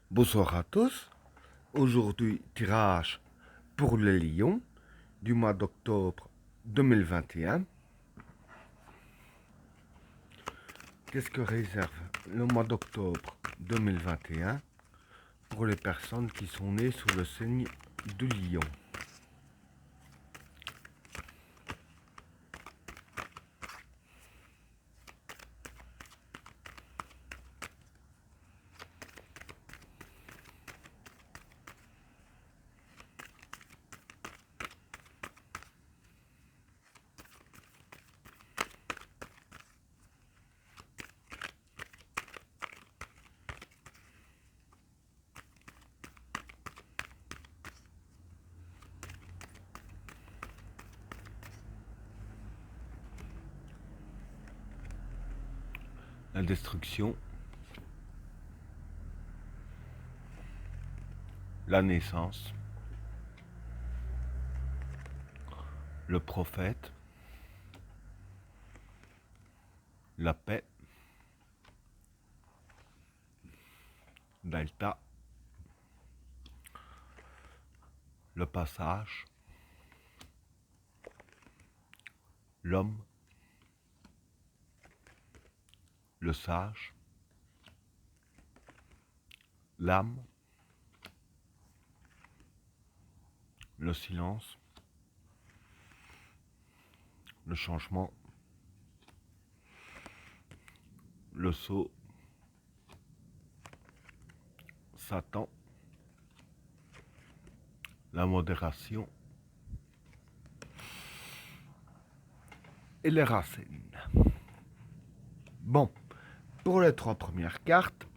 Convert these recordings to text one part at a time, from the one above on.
Bonsoir à tous. Aujourd'hui, tirage pour les lions du mois d'octobre 2021. Qu'est-ce que réserve le mois d'octobre 2021 pour les personnes qui sont nées sous le signe du lion? La destruction, la naissance, le prophète, la paix, Delta, le passage, l'homme, le sage, l'âme, le silence, le changement, le sceau, Satan, la modération et les racines. Bon, pour les trois premières cartes,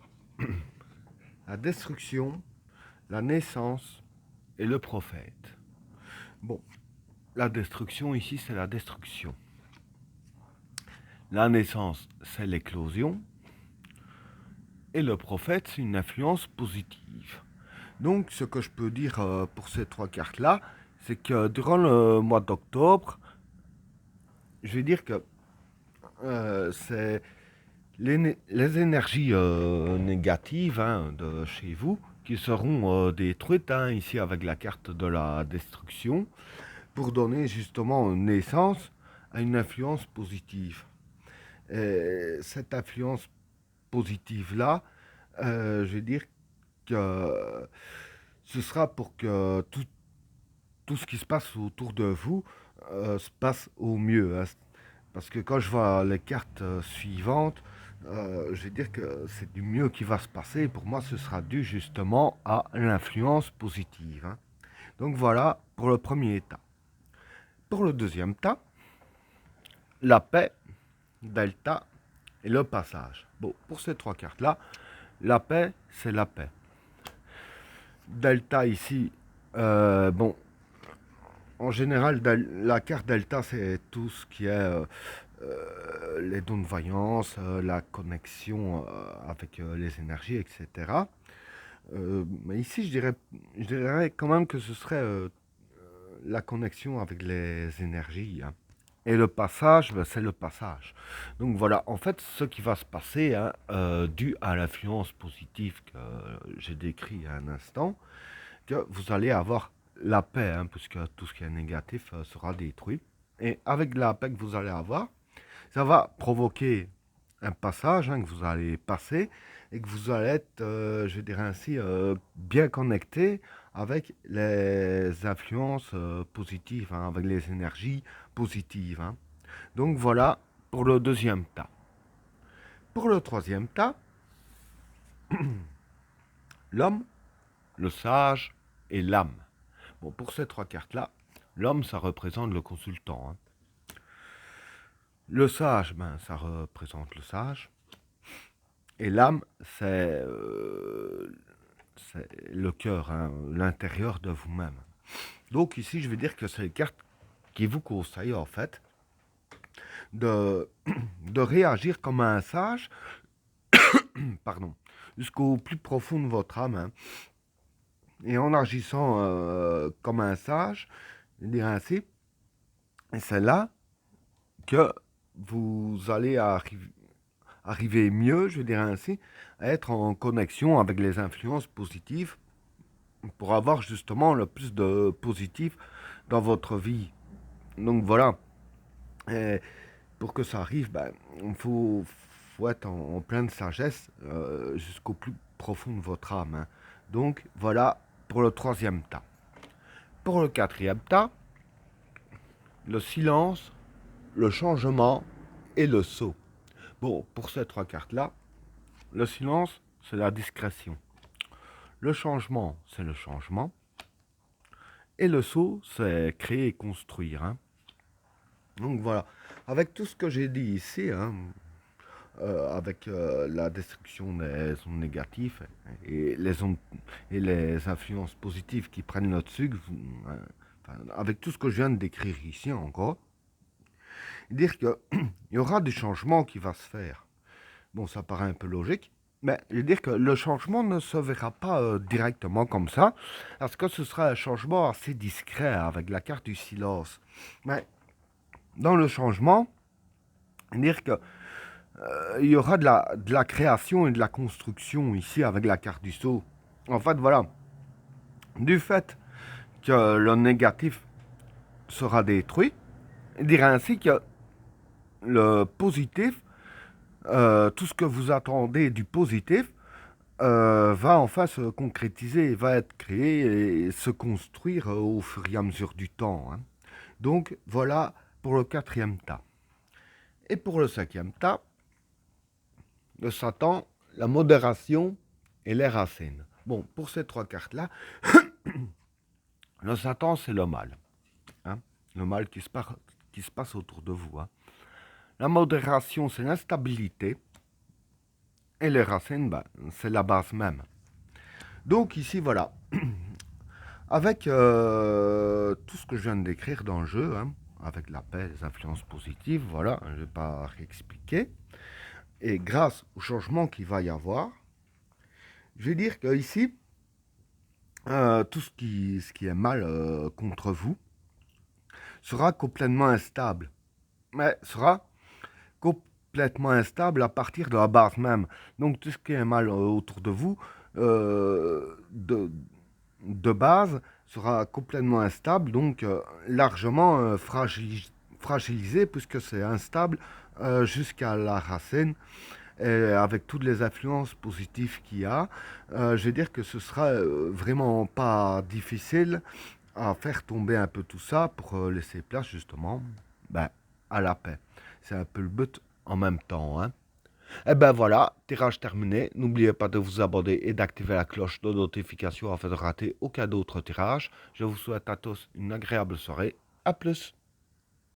la destruction, la naissance et le prophète. Bon, la destruction ici, c'est la destruction. La naissance, c'est l'éclosion. Et le prophète, c'est une influence positive. Donc, ce que je peux dire pour ces trois cartes-là, c'est que durant le mois d'octobre, je vais dire que c'est les énergies négatives de chez vous qui seront détruites ici avec la carte de la destruction pour donner justement naissance à une influence positive. Et cette influence positive-là, je vais dire que ce sera pour que tout ce qui se passe autour de vous se passe au mieux. Hein. Parce que quand je vois les cartes suivantes, je vais dire que c'est du mieux qui va se passer. Pour moi, ce sera dû justement à l'influence positive. Hein. Donc voilà pour le premier état. Pour le deuxième état, la paix, delta et le passage. Bon, pour ces trois cartes-là, la paix, c'est la paix. Delta ici, bon, en général, la carte delta, c'est tout ce qui est les dons de voyance, la connexion avec les énergies, etc. Mais ici, je dirais quand même que ce serait la connexion avec les énergies. Hein. Et le passage, ben, c'est le passage. Donc voilà, en fait, ce qui va se passer, dû à l'influence positive que j'ai décrit à un instant, que vous allez avoir la paix, puisque tout ce qui est négatif sera détruit. Et avec la paix que vous allez avoir, ça va provoquer un passage que vous allez passer et que vous allez être, je dirais ainsi, bien connecté avec les influences positives, avec les énergies positives. Hein. Donc voilà pour le deuxième tas. Pour le troisième tas, l'homme, le sage et l'âme. Bon, pour ces trois cartes-là, l'homme, ça représente le consultant. Hein. Le sage, ben, ça représente le sage. Et l'âme, c'est le cœur, l'intérieur de vous-même. Donc ici, je vais dire que c'est les cartes qui vous conseillent en fait de, de réagir comme un sage, pardon, jusqu'au plus profond de votre âme. Hein. Et en agissant comme un sage, je dirais ainsi, c'est là que vous allez arriver mieux, je dirais ainsi, à être en connexion avec les influences positives pour avoir justement le plus de positif dans votre vie. Donc voilà. Et pour que ça arrive, ben, faut être en pleine sagesse jusqu'au plus profond de votre âme, hein. Donc voilà pour le troisième tas. Pour le quatrième tas, le silence, le changement et le saut. Bon, pour ces trois cartes-là, le silence, c'est la discrétion. Le changement, c'est le changement. Et le saut, c'est créer et construire, hein. Donc voilà, avec tout ce que j'ai dit ici, hein, avec la destruction des ondes négatives et les influences positives qui prennent le dessus, hein, enfin, avec tout ce que je viens de décrire ici encore, dire qu'il y aura du changement qui va se faire. Bon, ça paraît un peu logique, mais je veux dire que le changement ne se verra pas directement comme ça, parce que ce sera un changement assez discret avec la carte du silence. Mais dans le changement, dire que il y aura de la création et de la construction ici avec la carte du saut. En fait, voilà, du fait que le négatif sera détruit, dire ainsi que le positif, tout ce que vous attendez du positif, va enfin se concrétiser, va être créé et se construire au fur et à mesure du temps, hein. Donc voilà pour le quatrième tas. Et pour le cinquième tas, le Satan, la modération et les racines. Bon, pour ces trois cartes-là, le Satan, c'est le mal, hein, le mal qui se passe autour de vous, hein. La modération, c'est l'instabilité. Et les racines, ben, c'est la base même. Donc ici, voilà. Avec tout ce que je viens de décrire dans le jeu, hein, avec la paix, les influences positives, voilà, je ne vais pas réexpliquer. Et grâce au changement qu'il va y avoir, je vais dire que ici, tout ce qui est mal contre vous sera complètement instable. Mais sera complètement instable à partir de la base même. Donc tout ce qui est mal autour de vous, de base, sera complètement instable, donc largement fragilisé, puisque c'est instable jusqu'à la racine. Et avec toutes les influences positives qu'il y a, je vais dire que ce sera vraiment pas difficile à faire tomber un peu tout ça pour laisser place justement, ben, à la paix. C'est un peu le but en même temps, hein. Et ben voilà, tirage terminé. N'oubliez pas de vous abonner et d'activer la cloche de notification afin de rater aucun autre tirage. Je vous souhaite à tous une agréable soirée. A plus.